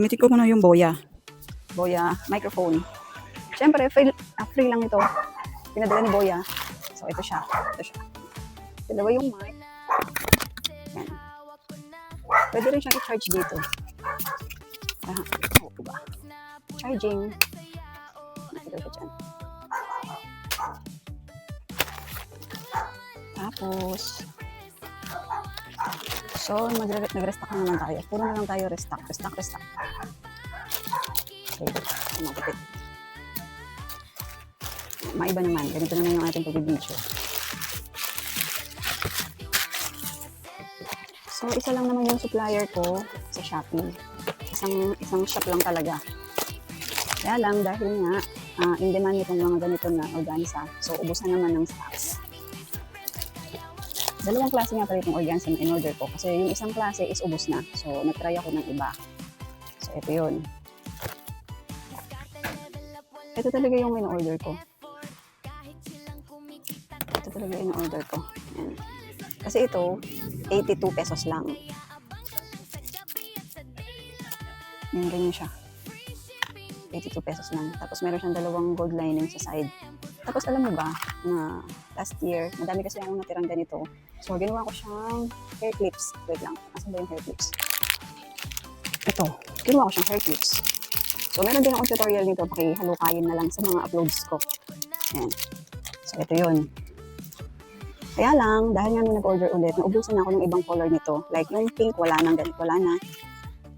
Gamitin ko muna yung Boya. Boya microphone. Siyempre, free lang ito. Pinadala ni Boya. So, ito siya. Ito siya. Dalawa yung mic. Yan. Pwede rin siyang i-charge dito. Ito ba? Charging. Ito ba dyan? Tapos, so, nag-restock na naman tayo. Puro na lang tayo restock. Okay, magpipit. Maiba naman. Ganito naman yung ating pag-video. So, isa lang naman yung supplier ko sa Shopee. Isang shop lang talaga. Kaya lang, dahil nga, in demand itong mga ganito na organza. So, ubos na naman ng stocks. Dalawang klase nga pala itong organza na in-order ko. Kasi yung isang klase is ubos na. So, nag-try ako ng iba. So, ito yun. Ito talaga yung in-order ko. Ito talaga yung in-order ko. Yan. Kasi ito, 82 pesos lang. Yan, ganyan siya. 82 pesos lang. Tapos meron siyang dalawang gold lining sa side. Tapos alam mo ba, na last year, madami kasi akong natirang ganito. So, ginawa ko siyang hair clips. Wait lang, asan ba yung hair clips? Ito, ginawa ko siyang hair clips. So, meron din akong tutorial nito. Pakihalukayin na lang sa mga uploads ko. Yan. So, ito yun. Kaya lang, dahil nga nung nag-order ulit, naubusan na ako ng ibang color nito. Like, yung pink, wala nang ganito, wala na.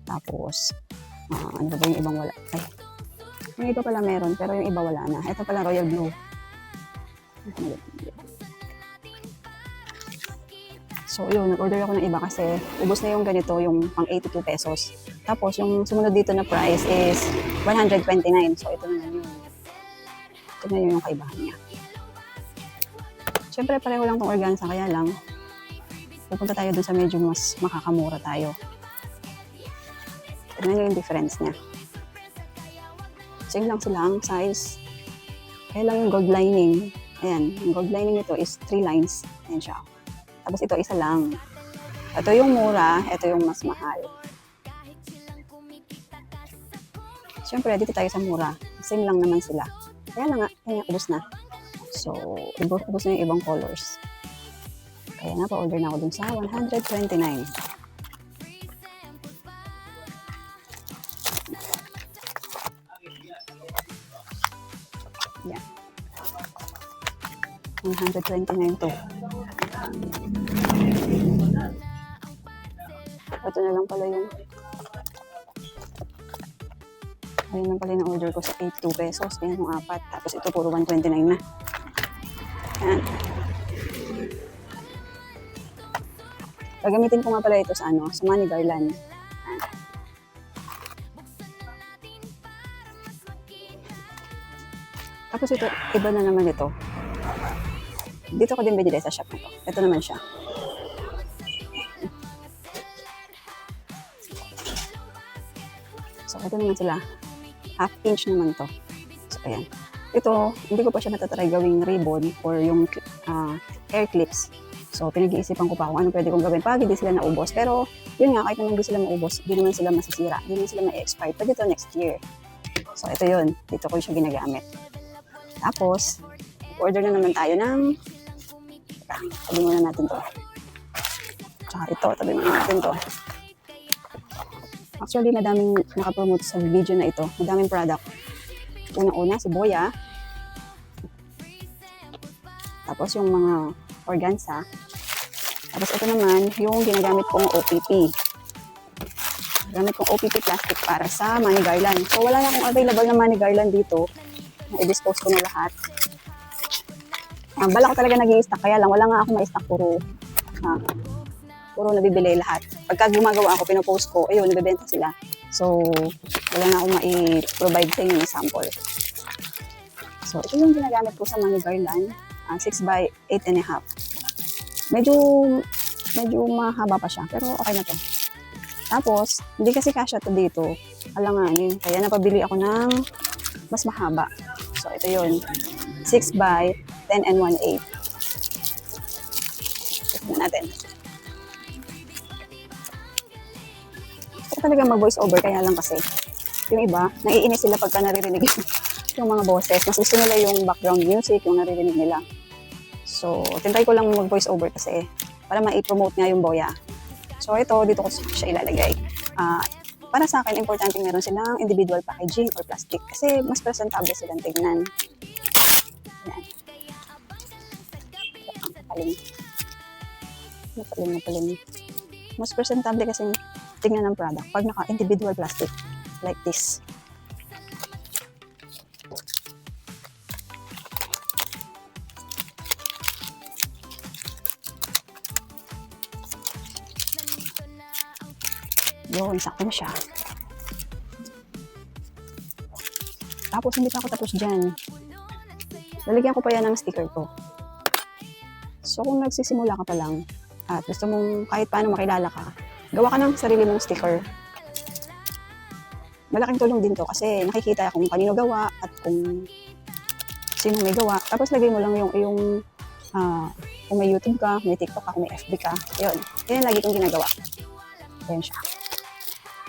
Tapos, ano ba yung ibang wala? Ay, yung iba pala meron, pero yung iba wala na. Ito pala, royal blue. So, yun, nag-order ako ng iba kasi ubos na yung ganito, yung pang 82 pesos. Tapos, yung sumunod dito na price is 129. So, ito na yun. Ito na yun yung kaibahan niya. Siyempre, pareho lang itong organza, kaya lang, pupunta tayo dun sa medyo mas makakamura tayo. Tignan nyo yung difference niya. Same lang sila ang size. Kaya lang yung gold lining. Ayan, yung gold lining nito is 3 lines. Ayan siya. Tapos ito, isa lang. Ito yung mura, ito yung mas mahal. Siyempre, dito tayo sa mura. Same lang naman sila. Kaya lang nga, kaya ubos na. So, ubos na yung ibang colors. Kaya nga, pa-order na ako dun sa 129. Yan. 129 to. Ito na lang pala yung ayun lang pala yung order ko sa 82 pesos. Ayan yung apat. Tapos ito puro 129 na. Ayan. Gagamitin ko nga pala ito sa sa money garland. Ayan. Tapos ito, iba na naman ito. Dito ko din binili sa shop na to. Ito naman siya. So, ito naman sila. Half inch naman to. So, ayan. Ito, hindi ko pa siya natatry gawing ribbon or yung hair clips. So, pinag-iisipan ko pa kung ano pwede kong gawin pag hindi sila naubos. Pero, yun nga, kahit naman hindi sila maubos, hindi naman sila masisira. Hindi naman sila ma-expire. Pwede ito next year. So, ito yun. Dito ko siya ginagamit. Tapos, order na naman tayo ng tabi muna natin to. Tsaka ito, tabi muna natin to. Actually, madaming nakapromote sa video na ito. Madaming product. Una-una, si Boya. Tapos yung mga organza. Tapos ito naman, yung ginagamit kong OPP. Gamit kong OPP plastic para sa money garland. So, wala na akong available na money garland dito. Na-dispose ko na lahat. Bala ko talaga nag-i-stock, kaya lang wala nga ako ma-stock, puro nabibili lahat. Pagka gumagawa ako, pinopost ko, ayun, nabibenta sila. So, wala na akong ma-provide sa inyo ng sample. So, ito yung ginagamit ko sa money garland, 6x8.5. Medyo mahaba pa siya, pero okay na to. Tapos, hindi kasi kasya to dito, alanganin, kaya napabili ako ng mas mahaba. So, ito yun, 6x10 and 1/8. Tignan natin. talaga mag-voice over, kaya lang kasi yung iba, naiinis sila pagka naririnig yung mga boses. Mas gusto nila yung background music, yung naririnig nila. So, tinry ko lang mag-voice over kasi para ma-promote nga yung Boya. So, ito, dito ko siya ilalagay. Para sa akin, importante meron silang individual packaging or plastic kasi mas presentable silang tignan. Yan. Mapalim. Mas presentable kasi tingnan ng product pag naka-individual plastic like this. Yun, sakto na siya. Tapos, hindi pa ako tapos dyan. Lalagyan ko pa yan ng sticker ko. So, kung nagsisimula ka pa lang at gusto mong kahit paano makilala ka, gawa ka ng sarili mong sticker. Malaking tulong din to kasi nakikita kung kanino gawa at kung sino may gawa. Tapos, lagay mo lang yung kung may YouTube ka, may TikTok ka, kung may FB ka. Yun. Yan lagi kong ginagawa. Ayan siya.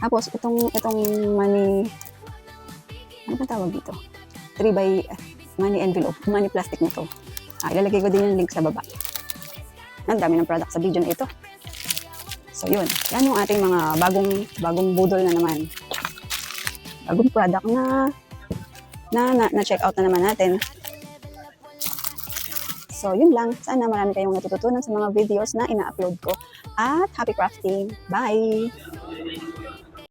Tapos, itong money, ano ba tawag dito? 3x money envelope, money plastic nito. Ilalagay ko din yung link sa baba. Ang dami ng product sa video na ito. So, yun. Yan yung ating mga bagong budol na naman. Bagong product na check out na naman natin. So, yun lang. Sana marami kayong natututunan sa mga videos na ina-upload ko. At happy crafting! Bye!